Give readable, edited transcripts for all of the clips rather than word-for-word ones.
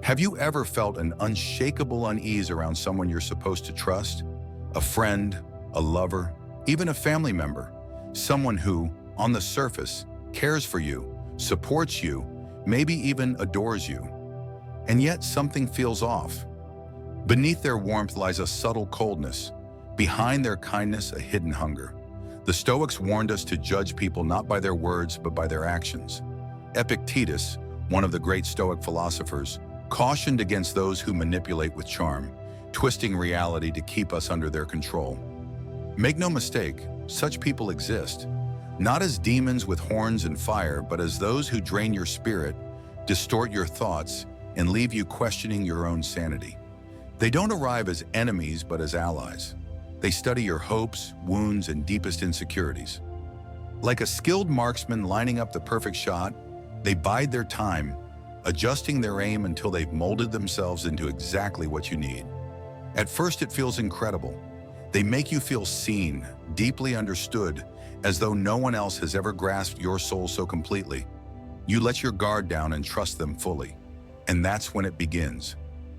Have you ever felt an unshakable unease around someone you're supposed to trust? A friend, a lover, even a family member. Someone who, on the surface, cares for you, supports you, maybe even adores you. And yet something feels off. Beneath their warmth lies a subtle coldness. Behind their kindness, a hidden hunger. The Stoics warned us to judge people not by their words, but by their actions. Epictetus, one of the great Stoic philosophers, cautioned against those who manipulate with charm, twisting reality to keep us under their control. Make no mistake, such people exist, not as demons with horns and fire, but as those who drain your spirit, distort your thoughts, and leave you questioning your own sanity. They don't arrive as enemies, but as allies. They study your hopes, wounds, and deepest insecurities. Like a skilled marksman lining up the perfect shot, they bide their time, adjusting their aim until they've molded themselves into exactly what you need. At first, it feels incredible. They make you feel seen, deeply understood, as though no one else has ever grasped your soul so completely. You let your guard down and trust them fully. And that's when it begins.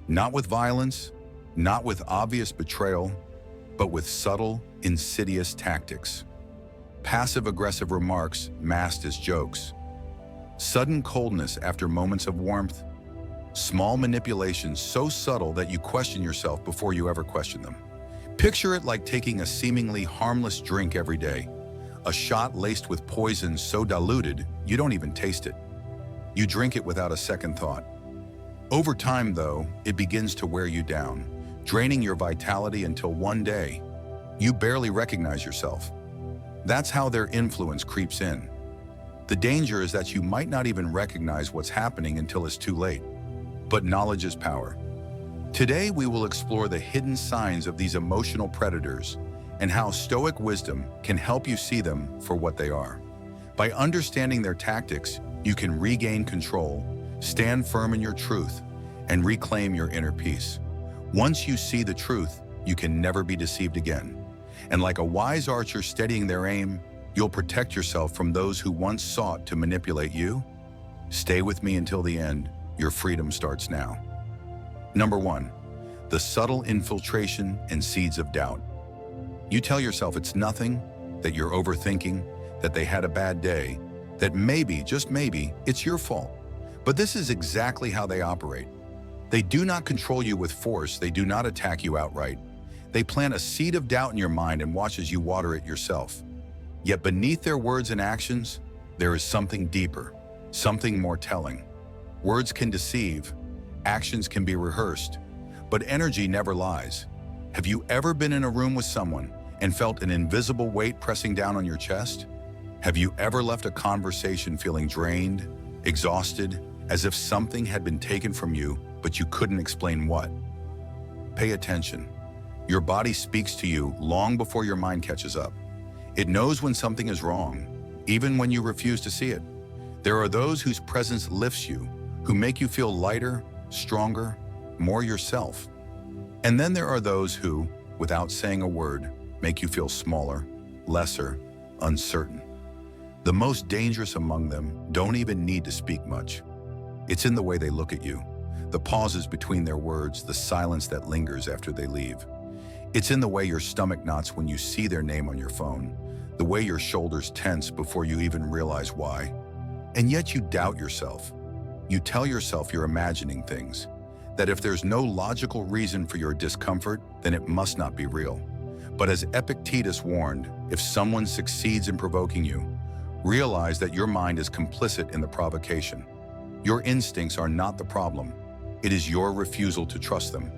Not with violence, not with obvious betrayal, but with subtle, insidious tactics. Passive-aggressive remarks masked as jokes. Sudden coldness after moments of warmth. Small manipulations so subtle that you question yourself before you ever question them. Picture it like taking a seemingly harmless drink every day. A shot laced with poison so diluted, you don't even taste it. You drink it without a second thought. Over time, though, it begins to wear you down, draining your vitality until one day, you barely recognize yourself. That's how their influence creeps in. The danger is that you might not even recognize what's happening until it's too late. But knowledge is power. Today, we will explore the hidden signs of these emotional predators and how Stoic wisdom can help you see them for what they are. By understanding their tactics, you can regain control, stand firm in your truth, and reclaim your inner peace. Once you see the truth, you can never be deceived again. And like a wise archer steadying their aim, you'll protect yourself from those who once sought to manipulate you. Stay with me until the end. Your freedom starts now. Number 1, the subtle infiltration and seeds of doubt. You tell yourself it's nothing, that you're overthinking, that they had a bad day, that maybe, just maybe, it's your fault. But this is exactly how they operate. They do not control you with force. They do not attack you outright. They plant a seed of doubt in your mind and watch as you water it yourself. Yet beneath their words and actions, there is something deeper, something more telling. Words can deceive, actions can be rehearsed, but energy never lies. Have you ever been in a room with someone and felt an invisible weight pressing down on your chest? Have you ever left a conversation feeling drained, exhausted, as if something had been taken from you, but you couldn't explain what? Pay attention. Your body speaks to you long before your mind catches up. It knows when something is wrong, even when you refuse to see it. There are those whose presence lifts you, who make you feel lighter, stronger, more yourself. And then there are those who, without saying a word, make you feel smaller, lesser, uncertain. The most dangerous among them don't even need to speak much. It's in the way they look at you, the pauses between their words, the silence that lingers after they leave. It's in the way your stomach knots when you see their name on your phone, the way your shoulders tense before you even realize why. And yet you doubt yourself. You tell yourself you're imagining things, that if there's no logical reason for your discomfort, then it must not be real. But as Epictetus warned, if someone succeeds in provoking you, realize that your mind is complicit in the provocation. Your instincts are not the problem. It is your refusal to trust them.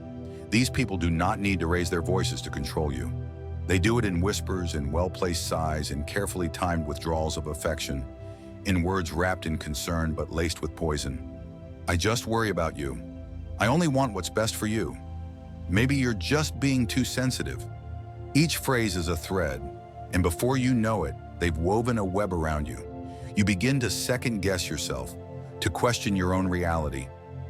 These people do not need to raise their voices to control you. They do it in whispers, in well-placed sighs, in carefully timed withdrawals of affection, in words wrapped in concern but laced with poison. I just worry about you. I only want what's best for you. Maybe you're just being too sensitive. Each phrase is a thread, and before you know it, they've woven a web around you. You begin to second-guess yourself, to question your own reality,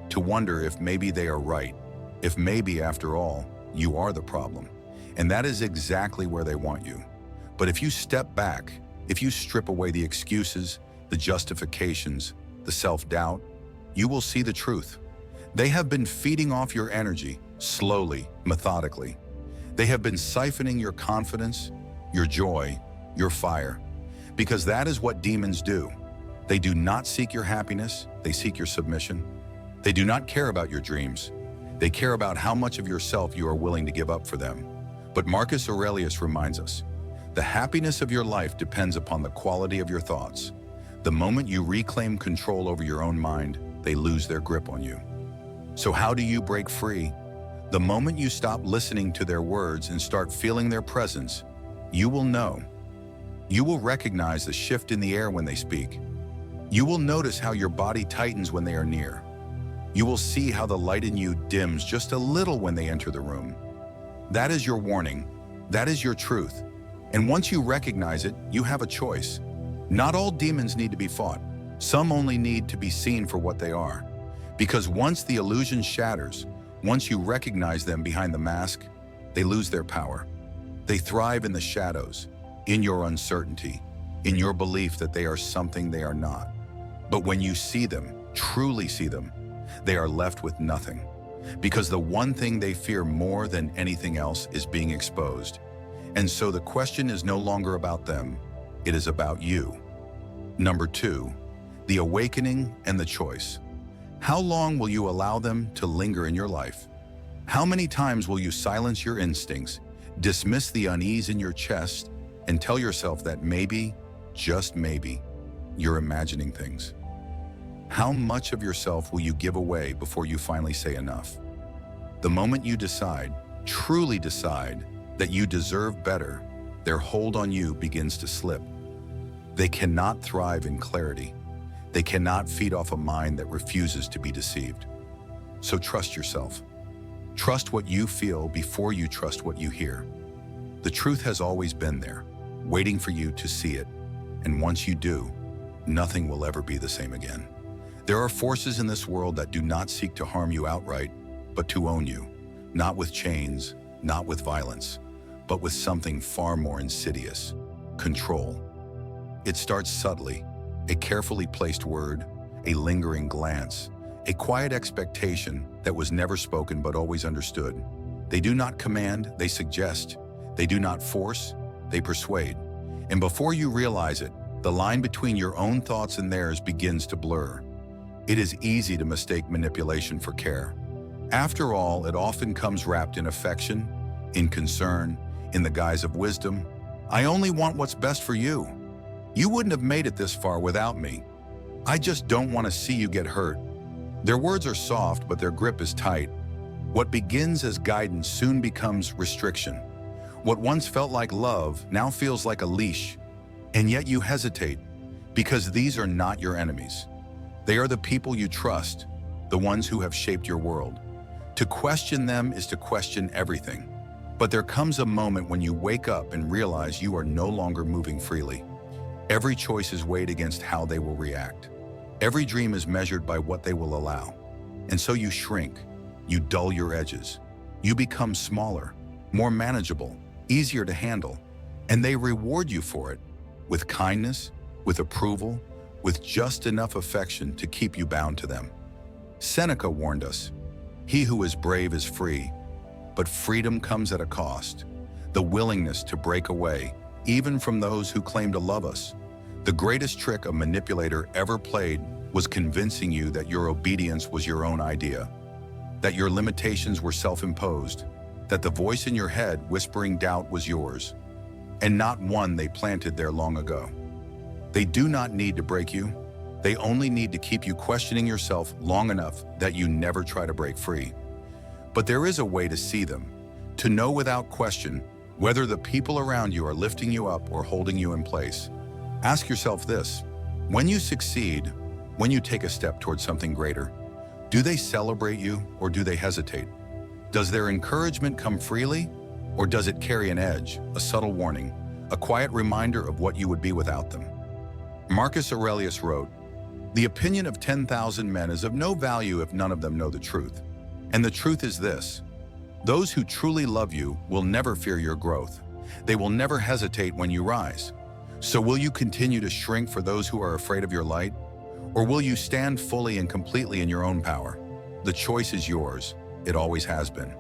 to wonder if maybe they are right, if maybe, after all, you are the problem. And that is exactly where they want you. But if you step back, if you strip away the excuses, the justifications, the self-doubt, you will see the truth. They have been feeding off your energy, slowly, methodically. They have been siphoning your confidence, your joy, your fire, because that is what demons do. They do not seek your happiness, they seek your submission. They do not care about your dreams. They care about how much of yourself you are willing to give up for them. But Marcus Aurelius reminds us, the happiness of your life depends upon the quality of your thoughts. The moment you reclaim control over your own mind, they lose their grip on you. So how do you break free? The moment you stop listening to their words and start feeling their presence, you will know. You will recognize the shift in the air when they speak. You will notice how your body tightens when they are near. You will see how the light in you dims just a little when they enter the room. That is your warning. That is your truth. And once you recognize it, you have a choice. Not all demons need to be fought. Some only need to be seen for what they are. Because once the illusion shatters, once you recognize them behind the mask, they lose their power. They thrive in the shadows, in your uncertainty, in your belief that they are something they are not. But when you see them, truly see them, they are left with nothing. Because the one thing they fear more than anything else is being exposed. And so the question is no longer about them, it is about you. Number 2, the awakening and the choice. How long will you allow them to linger in your life? How many times will you silence your instincts, dismiss the unease in your chest, and tell yourself that maybe, just maybe, you're imagining things? How much of yourself will you give away before you finally say enough? The moment you decide, truly decide, that you deserve better, their hold on you begins to slip. They cannot thrive in clarity. They cannot feed off a mind that refuses to be deceived. So trust yourself. Trust what you feel before you trust what you hear. The truth has always been there, waiting for you to see it. And once you do, nothing will ever be the same again. There are forces in this world that do not seek to harm you outright, but to own you, not with chains, not with violence, but with something far more insidious: control. It starts subtly, a carefully placed word, a lingering glance, a quiet expectation that was never spoken but always understood. They do not command, they suggest. They do not force, they persuade. And before you realize it, the line between your own thoughts and theirs begins to blur. It is easy to mistake manipulation for care. After all, it often comes wrapped in affection, in concern, in the guise of wisdom. I only want what's best for you. You wouldn't have made it this far without me. I just don't want to see you get hurt. Their words are soft, but their grip is tight. What begins as guidance soon becomes restriction. What once felt like love now feels like a leash. And yet you hesitate, because these are not your enemies. They are the people you trust, the ones who have shaped your world. To question them is to question everything. But there comes a moment when you wake up and realize you are no longer moving freely. Every choice is weighed against how they will react. Every dream is measured by what they will allow. And so you shrink, you dull your edges. You become smaller, more manageable, easier to handle. And they reward you for it, with kindness, with approval, with just enough affection to keep you bound to them. Seneca warned us, "He who is brave is free, but freedom comes at a cost, the willingness to break away, even from those who claim to love us." The greatest trick a manipulator ever played was convincing you that your obedience was your own idea, that your limitations were self-imposed, that the voice in your head whispering doubt was yours, and not one they planted there long ago. They do not need to break you. They only need to keep you questioning yourself long enough that you never try to break free. But there is a way to see them, to know without question whether the people around you are lifting you up or holding you in place. Ask yourself this: when you succeed, when you take a step towards something greater, do they celebrate you or do they hesitate? Does their encouragement come freely, or does it carry an edge, a subtle warning, a quiet reminder of what you would be without them? Marcus Aurelius wrote, "The opinion of 10,000 men is of no value if none of them know the truth. And the truth is this: those who truly love you will never fear your growth. They will never hesitate when you rise. So will you continue to shrink for those who are afraid of your light? Or will you stand fully and completely in your own power? The choice is yours. It always has been.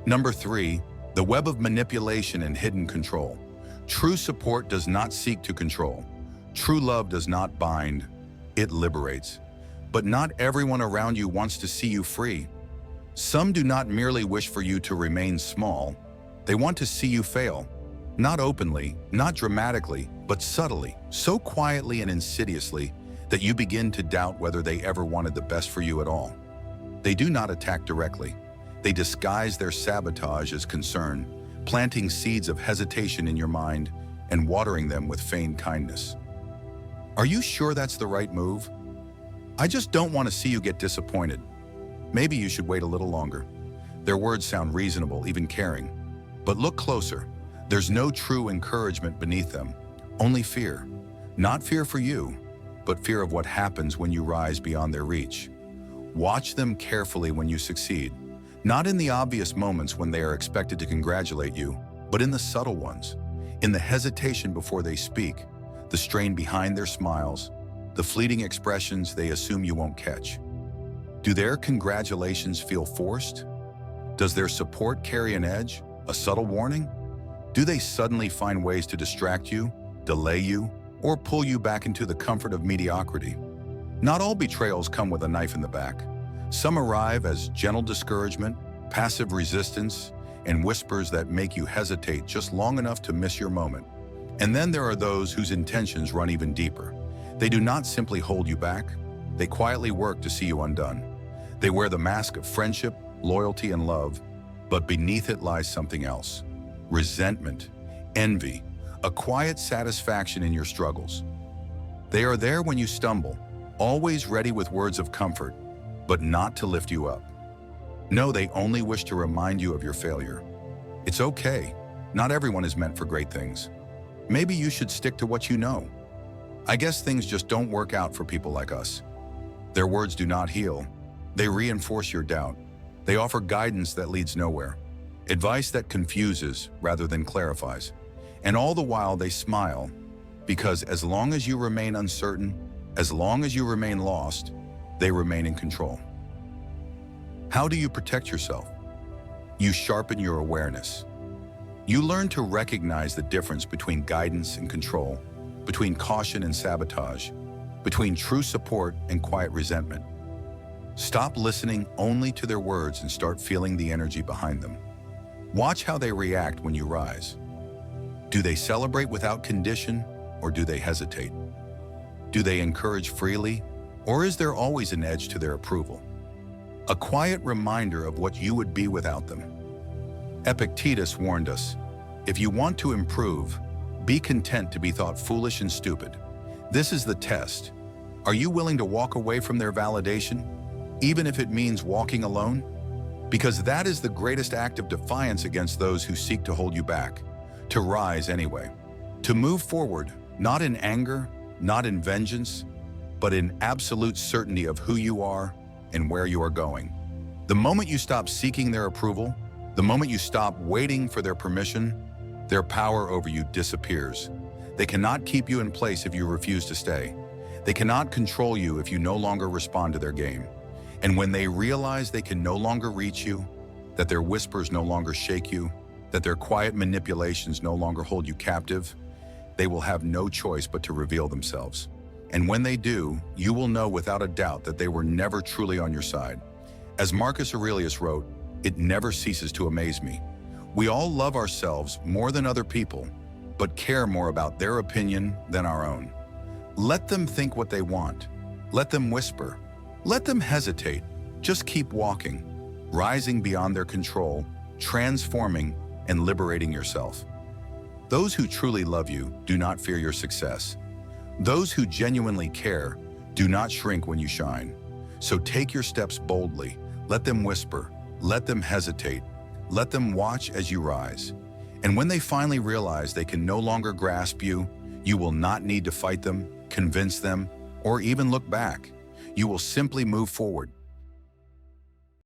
Number 3, the web of manipulation and hidden control. True support does not seek to control. True love does not bind, it liberates. But not everyone around you wants to see you free. Some do not merely wish for you to remain small. They want to see you fail. Not openly, not dramatically, but subtly, so quietly and insidiously that you begin to doubt whether they ever wanted the best for you at all. They do not attack directly. They disguise their sabotage as concern, planting seeds of hesitation in your mind and watering them with feigned kindness. Are you sure that's the right move? I just don't want to see you get disappointed. Maybe you should wait a little longer. Their words sound reasonable, even caring. But look closer. There's no true encouragement beneath them, only fear. Not fear for you, but fear of what happens when you rise beyond their reach. Watch them carefully when you succeed, not in the obvious moments when they are expected to congratulate you, but in the subtle ones, in the hesitation before they speak, the strain behind their smiles, the fleeting expressions they assume you won't catch. Do their congratulations feel forced? Does their support carry an edge, a subtle warning? Do they suddenly find ways to distract you, delay you, or pull you back into the comfort of mediocrity? Not all betrayals come with a knife in the back. Some arrive as gentle discouragement, passive resistance, and whispers that make you hesitate just long enough to miss your moment. And then there are those whose intentions run even deeper. They do not simply hold you back. They quietly work to see you undone. They wear the mask of friendship, loyalty, and love, but beneath it lies something else. Resentment, envy, a quiet satisfaction in your struggles. They are there when you stumble, always ready with words of comfort, but not to lift you up. No, they only wish to remind you of your failure. It's okay. Not everyone is meant for great things. Maybe you should stick to what you know. I guess things just don't work out for people like us. Their words do not heal. They reinforce your doubt. They offer guidance that leads nowhere, advice that confuses rather than clarifies. And all the while they smile, because as long as you remain uncertain, as long as you remain lost, they remain in control. How do you protect yourself? You sharpen your awareness. You learn to recognize the difference between guidance and control, between caution and sabotage, between true support and quiet resentment. Stop listening only to their words and start feeling the energy behind them. Watch how they react when you rise. Do they celebrate without condition, or do they hesitate? Do they encourage freely, or is there always an edge to their approval? A quiet reminder of what you would be without them. Epictetus warned us, if you want to improve, be content to be thought foolish and stupid. This is the test. Are you willing to walk away from their validation, even if it means walking alone? Because that is the greatest act of defiance against those who seek to hold you back, to rise anyway, to move forward, not in anger, not in vengeance, but in absolute certainty of who you are and where you are going. The moment you stop seeking their approval, the moment you stop waiting for their permission, their power over you disappears. They cannot keep you in place if you refuse to stay. They cannot control you if you no longer respond to their game. And when they realize they can no longer reach you, that their whispers no longer shake you, that their quiet manipulations no longer hold you captive, they will have no choice but to reveal themselves. And when they do, you will know without a doubt that they were never truly on your side. As Marcus Aurelius wrote, "It never ceases to amaze me. We all love ourselves more than other people, but care more about their opinion than our own." Let them think what they want. Let them whisper. Let them hesitate. Just keep walking, rising beyond their control, transforming and liberating yourself. Those who truly love you do not fear your success. Those who genuinely care do not shrink when you shine. So take your steps boldly. Let them whisper. Let them hesitate. Let them watch as you rise. And when they finally realize they can no longer grasp you, you will not need to fight them, convince them, or even look back. You will simply move forward,